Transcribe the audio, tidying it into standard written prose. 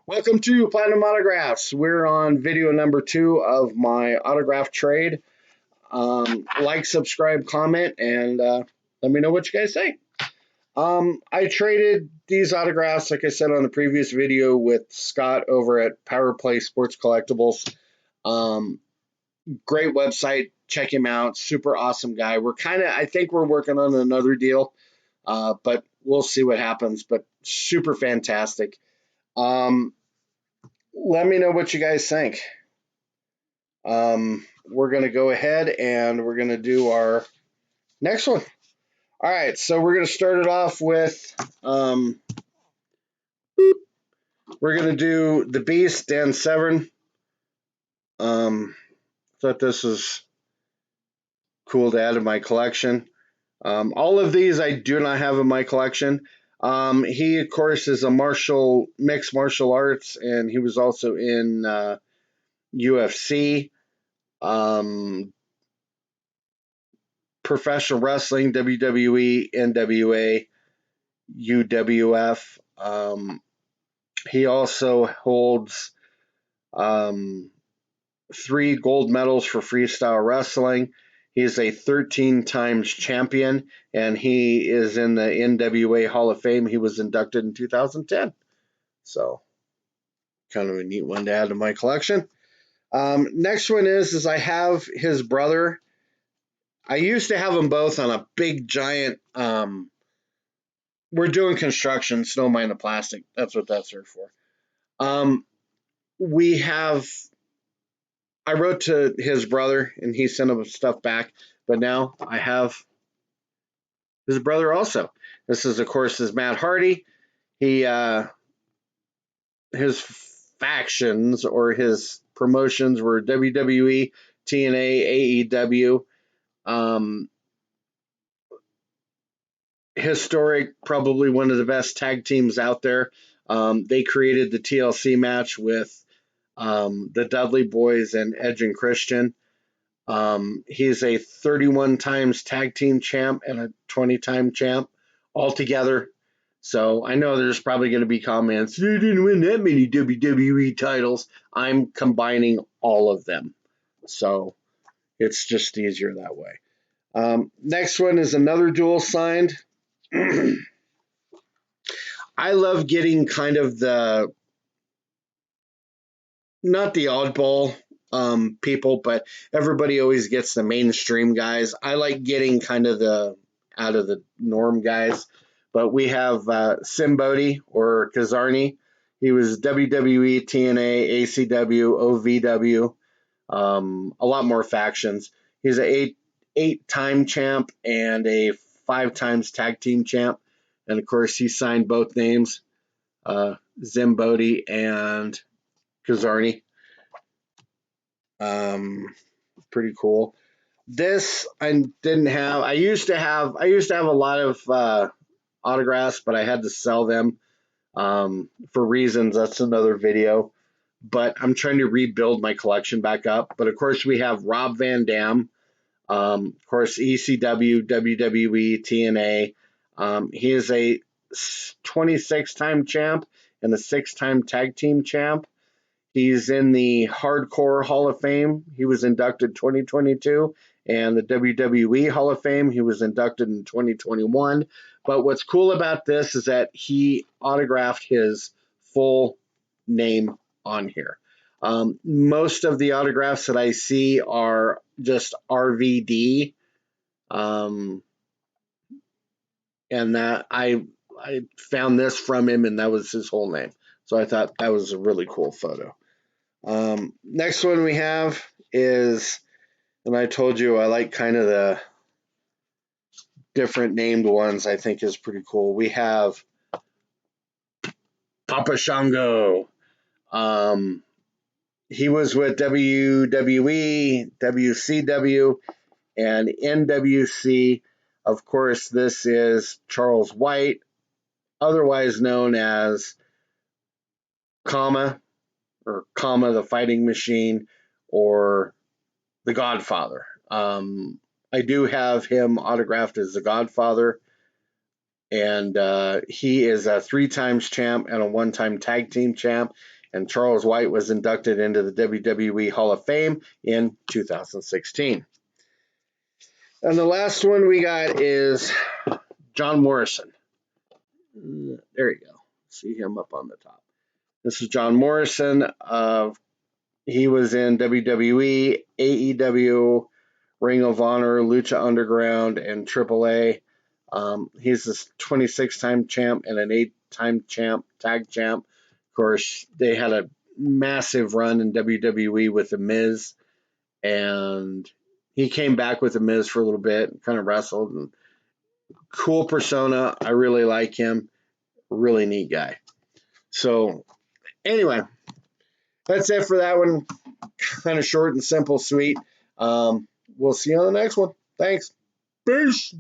Welcome to Platinum Autographs. We're on video number 2 of my autograph trade. Like, subscribe, comment, and let me know what you guys think. I traded these autographs, like I said on the previous video, with Scott over at Power Play Sports Collectibles. Great website. Check him out. Super awesome guy. I think we're working on another deal, but we'll see what happens. But super fantastic. Let me know what you guys think. We're going to go ahead and we're going to do our next one. All right, so we're going to start it off with, we're going to do the Beast, Dan Severn. Thought this was cool to add to my collection. All of these I do not have in my collection. He, of course, is a mixed martial arts, and he was also in UFC. Professional wrestling, WWE, NWA, UWF. He also holds 3 gold medals for freestyle wrestling. He's a 13 times champion, and he is in the NWA Hall of Fame. He was inducted in 2010. So, kind of a neat one to add to my collection. Next one is I have his brother. I used to have them both on a big giant, we're doing construction, snow mine of plastic. That's what that's there for. I wrote to his brother and he sent him stuff back, but now I have his brother also. This is, of course, is Matt Hardy. His factions or his promotions were WWE, TNA, AEW. Historic, probably one of the best tag teams out there. They created the TLC match with the Dudley Boys and Edge and Christian. He's a 31 times tag team champ and a 20-time champ altogether. So I know there's probably going to be comments, they didn't win that many WWE titles. I'm combining all of them. So it's just easier that way. Next one is another dual signed. I love getting kind of not the oddball people, but everybody always gets the mainstream guys. I like getting kind of the out of the norm guys. But we have Simbodi or Kazarni. He was WWE, TNA, ACW, OVW, a lot more factions. He's an eight-time champ and a 5 times tag team champ. And, of course, he signed both names, Zimbodi and Kazarni. Pretty cool. This I didn't have. I used to have a lot of autographs, but I had to sell them for reasons. That's another video. But I'm trying to rebuild my collection back up. But of course, we have Rob Van Dam. Of course, ECW, WWE, TNA. He is a 26-time champ and a 6-time tag team champ. He's in the Hardcore Hall of Fame. He was inducted 2022. And the WWE Hall of Fame, he was inducted in 2021. But what's cool about this is that he autographed his full name on here. Most of the autographs that I see are just RVD. And that I found this from him, and that was his whole name. So I thought that was a really cool photo. Next one we have is, and I told you I like kind of the different named ones. I think is pretty cool. We have Papa Shango. He was with WWE, WCW, and NWC. Of course, this is Charles White, otherwise known as Kama the Fighting Machine or the Godfather. I do have him autographed as the Godfather, and he is a 3 times champ and a 1-time tag team champ. And Charles White was inducted into the WWE Hall of Fame in 2016. And the last one we got is John Morrison. There you go. See him up on the top. This is John Morrison. He was in WWE, AEW, Ring of Honor, Lucha Underground, and AAA. He's a 26-time champ and an 8-time champ, tag champ. Of course, they had a massive run in WWE with The Miz, and he came back with The Miz for a little bit and kind of wrestled. And cool persona. I really like him. Really neat guy. So, anyway, that's it for that one. Kind of short and simple, sweet. We'll see you on the next one. Thanks. Peace.